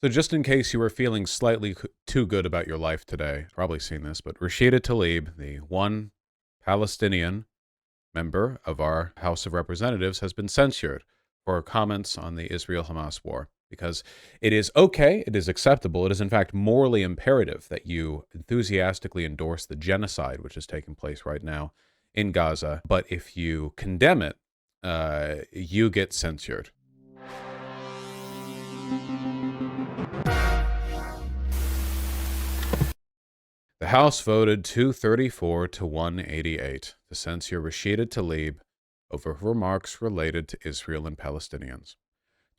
So just in case you were feeling slightly too good about your life today, probably seen this, but Rashida Tlaib, the one Palestinian member of our House of Representatives, has been censured for comments on the Israel-Hamas war. Because it is okay, it is acceptable, it is in fact morally imperative that you enthusiastically endorse the genocide which is taking place right now in Gaza. But if you condemn it, you get censured. The House voted 234 to 188 to censure Rashida Tlaib over her remarks related to Israel and Palestinians.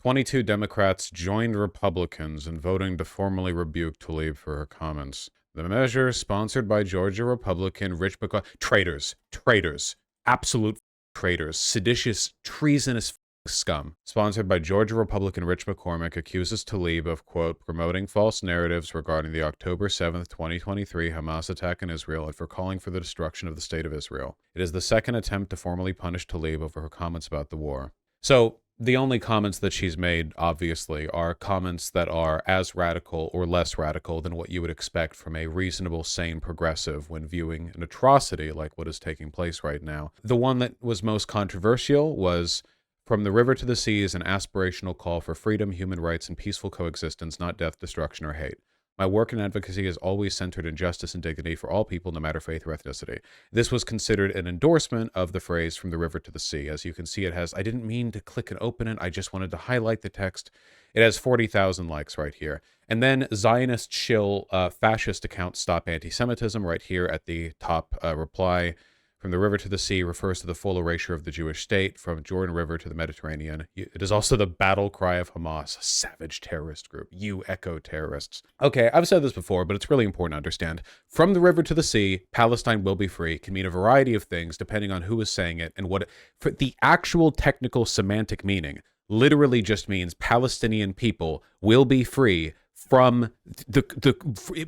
22 Democrats joined Republicans in voting to formally rebuke Tlaib for her comments. The measure, sponsored by Georgia Republican Rich McCaw, traitors, absolute traitors, seditious, treasonous scum, sponsored by Georgia Republican Rich McCormick, accuses Tlaib of, quote, promoting false narratives regarding the October 7th, 2023 Hamas attack in Israel and for calling for the destruction of the state of Israel. It is the second attempt to formally punish Tlaib over her comments about the war. So, the only comments that she's made, obviously, are comments that are as radical or less radical than what you would expect from a reasonable, sane progressive when viewing an atrocity like what is taking place right now. The one that was most controversial was, from the river to the sea is an aspirational call for freedom, human rights, and peaceful coexistence, not death, destruction, or hate. My work and advocacy is always centered in justice and dignity for all people, no matter faith or ethnicity. This was considered an endorsement of the phrase from the river to the sea. As you can see, it has, I didn't mean to click and open it. I just wanted to highlight the text. It has 40,000 likes right here. And then Zionist shill fascist account Stop Anti-Semitism right here at the top reply. From the river to the sea refers to the full erasure of the Jewish state from Jordan River to the Mediterranean. It is also the battle cry of Hamas, a savage terrorist group. You echo terrorists. Okay, I've said this before, but it's really important to understand. From the river to the sea, Palestine will be free can mean a variety of things depending on who is saying it and what. For the actual technical semantic meaning literally just means Palestinian people will be free from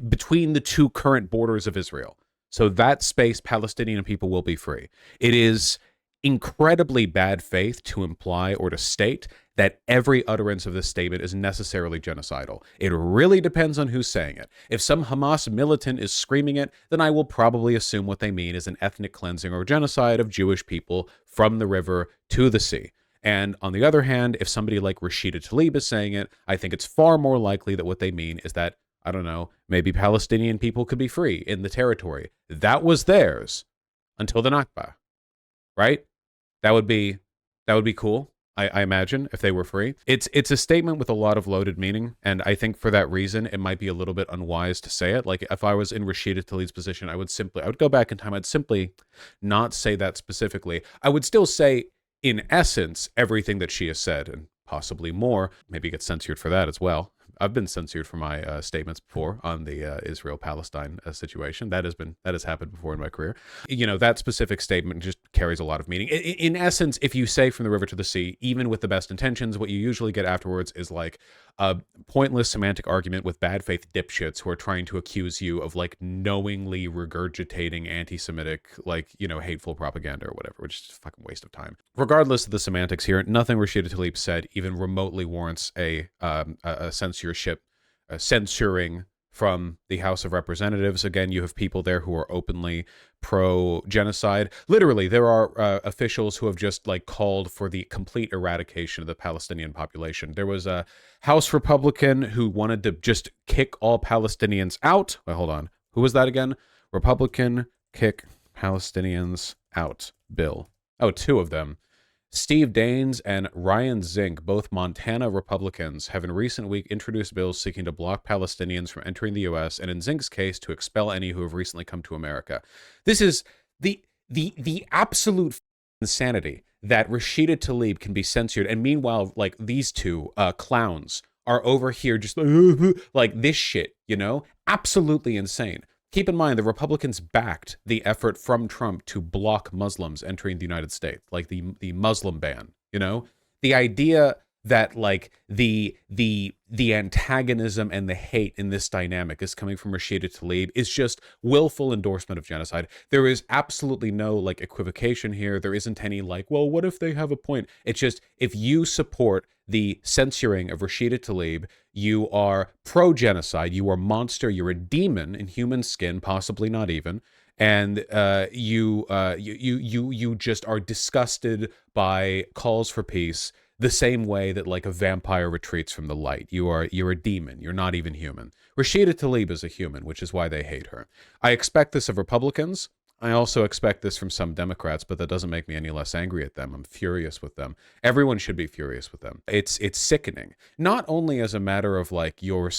between the two current borders of Israel. So that space, Palestinian people will be free. It is incredibly bad faith to imply or to state that every utterance of this statement is necessarily genocidal. It really depends on who's saying it. If some Hamas militant is screaming it, then I will probably assume what they mean is an ethnic cleansing or genocide of Jewish people from the river to the sea. And on the other hand, if somebody like Rashida Tlaib is saying it, I think it's far more likely that what they mean is that, I don't know, maybe Palestinian people could be free in the territory that was theirs until the Nakba, right? That would be cool. I imagine if they were free. It's a statement with a lot of loaded meaning, and I think for that reason it might be a little bit unwise to say it. Like if I was in Rashida Tlaib's position, I would go back in time. I'd simply not say that specifically. I would still say, in essence, everything that she has said and possibly more. Maybe get censored for that as well. I've been censored for my statements before on the Israel-Palestine situation. That has happened before in my career. You know, that specific statement just carries a lot of meaning. In essence, if you say from the river to the sea, even with the best intentions, what you usually get afterwards is like a pointless semantic argument with bad faith dipshits who are trying to accuse you of like knowingly regurgitating anti-Semitic, like, you know, hateful propaganda or whatever, which is just a fucking waste of time. Regardless of the semantics here, nothing Rashida Tlaib said even remotely warrants a censoring from the House of Representatives. Again, you have people there who are openly pro-genocide. Literally, there are officials who have just like called for the complete eradication of the Palestinian population. There was a House Republican who wanted to just kick all Palestinians out. Wait, hold on. Who was that again? Republican kick Palestinians out bill. Oh, two of them. Steve Daines and Ryan Zink, both Montana Republicans, have in recent weeks introduced bills seeking to block Palestinians from entering the U.S. and, in Zink's case, to expel any who have recently come to America. This is the absolute insanity that Rashida Tlaib can be censored, and meanwhile, like these two clowns are over here just like this shit, you know? Absolutely insane. Keep in mind, the Republicans backed the effort from Trump to block Muslims entering the United States, like the Muslim ban, you know? The idea that like the antagonism and the hate in this dynamic is coming from Rashida Tlaib is just willful endorsement of genocide. There is absolutely no like equivocation here. There isn't any like, well, what if they have a point? It's just, if you support the censoring of Rashida Tlaib, you are pro-genocide, you are a monster, you're a demon in human skin, possibly not even, and you just are disgusted by calls for peace, the same way that like a vampire retreats from the light. You're a demon. You're not even human. Rashida Tlaib is a human, which is why they hate her. I expect this of Republicans. I also expect this from some Democrats, but that doesn't make me any less angry at them. I'm furious with them. Everyone should be furious with them. It's sickening. Not only as a matter of like your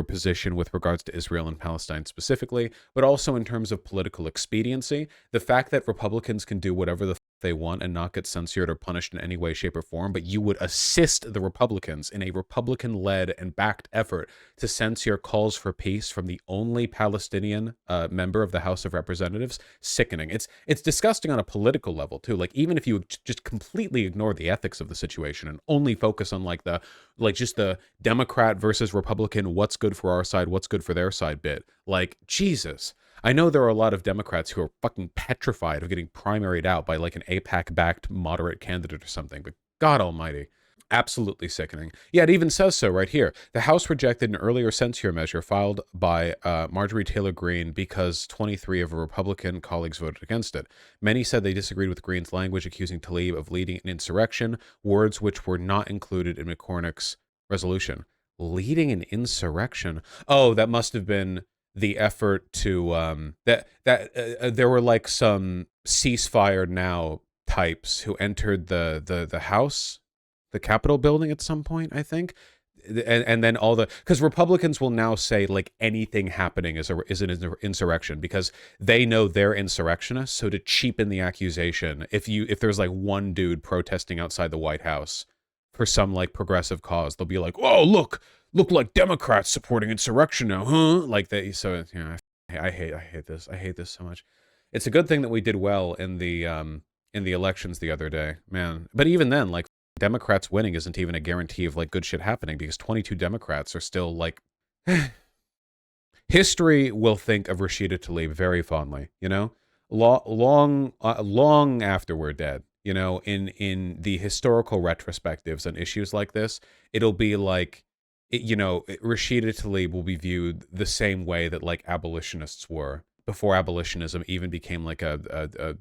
position with regards to Israel and Palestine specifically, but also in terms of political expediency. The fact that Republicans can do whatever the they want and not get censored or punished in any way, shape, or form, but you would assist the Republicans in a Republican-led and backed effort to censor calls for peace from the only Palestinian member of the House of Representatives. Sickening. It's disgusting on a political level too. Like, even if you just completely ignore the ethics of the situation and only focus on like just the Democrat versus Republican, what's good for our side, what's good for their side bit. Like, Jesus. I know there are a lot of Democrats who are fucking petrified of getting primaried out by like an AIPAC-backed moderate candidate or something, but God almighty. Absolutely sickening. Yeah, it even says so right here. The House rejected an earlier censure measure filed by Marjorie Taylor Greene because 23 of her Republican colleagues voted against it. Many said they disagreed with Greene's language, accusing Tlaib of leading an insurrection, words which were not included in McCormick's resolution. Leading an insurrection? Oh, that must have been the effort to there were like some ceasefire now types who entered the House, the Capitol building at some point, I think. And then all the, because Republicans will now say like anything happening is an insurrection because they know they're insurrectionists. So to cheapen the accusation, if there's like one dude protesting outside the White House for some like progressive cause, they'll be like, "Oh, look like Democrats supporting insurrection now, huh?" Like they, so you know, I hate this. I hate this so much. It's a good thing that we did well in the elections the other day, man. But even then, like, Democrats winning isn't even a guarantee of like good shit happening because 22 Democrats are still like history will think of Rashida Tlaib very fondly, you know, long after we're dead, you know, in the historical retrospectives on issues like this, it'll be like, you know, Rashida Tlaib will be viewed the same way that like abolitionists were before abolitionism even became like a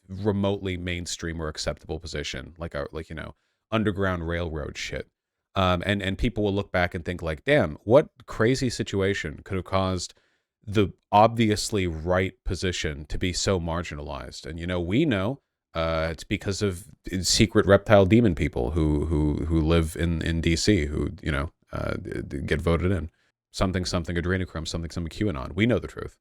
remotely mainstream or acceptable position, like you know, underground railroad shit. And people will look back and think like, damn, what crazy situation could have caused the obviously right position to be so marginalized? And, you know, we know it's because of secret reptile demon people who live in DC, who, you know, get voted in. Something adrenochrome, something QAnon. We know the truth.